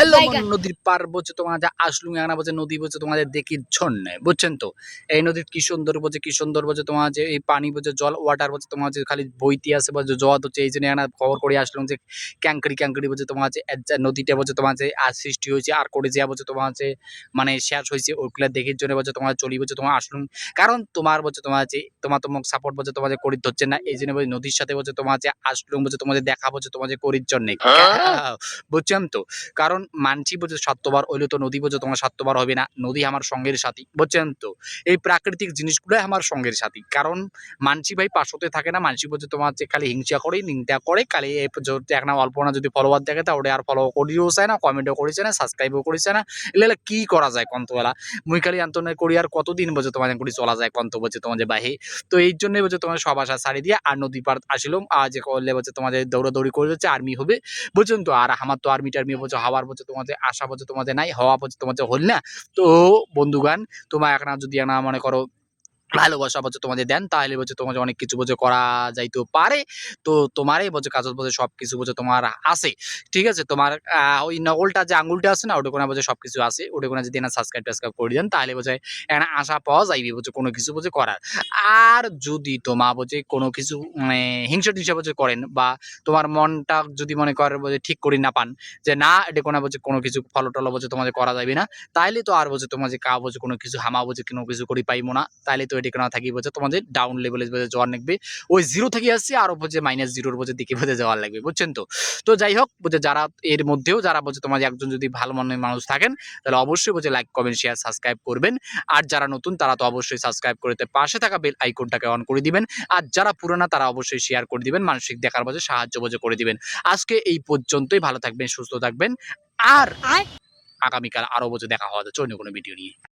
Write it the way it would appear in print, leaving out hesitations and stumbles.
Hello নদীর পার বলছে তোমাদের আসলুম একটা বলছে নদী বলছে তোমাদের দেখি ঝর্ণায় বুঝছেন তো এই নদীর কি সুন্দর বলছে তোমার যে এই পানি বলছে জল ওয়াটার বলছে তোমার যে খালি বইতে আছে বলছে জল হচ্ছে এই জন্য একটা খবর করে আসলাম যে ক্যাঙ্কড়ি বলছে তোমার যে নদীটা বলছে তোমার যে আর সৃষ্টি হয়েছে আর করে যা বলছে তোমার যে মানে শেষ হয়েছে ওইগুলা দেখির জন্য বলছে তোমার চলি বলছে তোমার আসলুম কারণ তোমার বলছে তোমার যে তোমার সাপোর্ট বলছে তোমার যে করি ধরছে না এই জন্য বলছে নদীর সাথে বলছে তোমার যে আসলুম বলছে তোমাদের দেখা বলছে তোমার যে করির জন্য বুঝছেন তো কারণ মানছি বলছে স্বার্থবার হইলে তো নদী বলছে তোমার স্বার্থবার হবে না নদী আমার সঙ্গের সাথী বুঝছেন তো এই প্রাকৃতিক জিনিসগুলো আমার সঙ্গের সাথী কারণ মানছি ভাই পাশতে থাকে না মানছি বলছে তোমার যে খালি হিংসা করে নিন্দা করে খালি একটা অল্প না যদি ফলোয়ার দেখে তা ওটা আর ফলো করিও চায় না কমেন্টও করেছে না সাবস্ক্রাইবও করেছে না এগুলো কি করা যায় কন্তবেলা মুই খালি আন্তনে করি আর কতদিন বলছে তোমার করি চলা যায় কন্ত বলছে তোমার যে বাহি তো এই জন্যই বলছে তোমার সব আশা ছাড়ি দিয়ে আর নদী পার আসিলাম আর যে করলে বলছে তোমাদের দৌড়াদৌড়ি করে যাচ্ছে আর্মি হবে বুঝছেন তো আর আমার তো আর্মি টার্মি বলছে হওয়ার বলছে তোমাদের আশা বলছে তোমাদের নাই হওয়া বলছে তোমাদের হল না তো বন্ধুগান তোমার একটা যদি না মনে করো ভালোবাসা বলছে তোমাদের দেন তাহলে বলছে তোমাদের অনেক কিছু বলছে করা যাইতেও পারে তো তোমারই বলছে কাজল বলছে সবকিছু বলছে তোমার আছে ঠিক আছে তোমার ওই নকলটা যে আঙুলটা আছে না ওটা কোনো বলছে সবকিছু আছে ওটা কোনো যদি না সাবস্ক্রাইব করে দেন তাহলে বলছে একটা আশা পাওয়া যাইবে বলছে কোনো কিছু বলছে করার আর যদি তোমার বলছে কোনো কিছু মানে হিংসা টিংসা বলছে করেন বা তোমার মনটা যদি মনে করে বলছে ঠিক করি না পান যে না এটা কোনো বলছে কোনো কিছু ফলো টলো বলছে তোমাদের করা যাবে না তাইলে তো আর বলছে তোমার যে কা বলছে কোনো কিছু হামা বলছে কোনো কিছু করি পাইবো না তাইলে তো এটি না থাকি বলছে তোমাদের ডাউন লেভেলে বলছে যাওয়ার লাগবে ওই জিরো থেকে আসছে আর বলছে -0 বলছে দিকে বলছে যাওয়ার লাগবে বুঝছেন তো তো যাই হোক বলছে যারা এর মধ্যেও যারা বলছে তোমাদের একজন যদি ভালো মনের মানুষ থাকেন তাহলে অবশ্যই বলছে লাইক কমেন্ট শেয়ার সাবস্ক্রাইব করবেন আর যারা নতুন তারা তো অবশ্যই সাবস্ক্রাইব করতে পাশে থাকা বেল আইকনটাকে অন করে দিবেন আর যারা পুরোনো তারা অবশ্যই শেয়ার করে দিবেন মানসিক দেখার বলছে সাহায্য বলছে করে দিবেন আজকে এই পর্যন্তই ভালো থাকবেন সুস্থ থাকবেন আর আগামীকাল আরো বলছে দেখা হওয়া যাচ্ছে অন্য কোনো ভিডিও নিয়ে।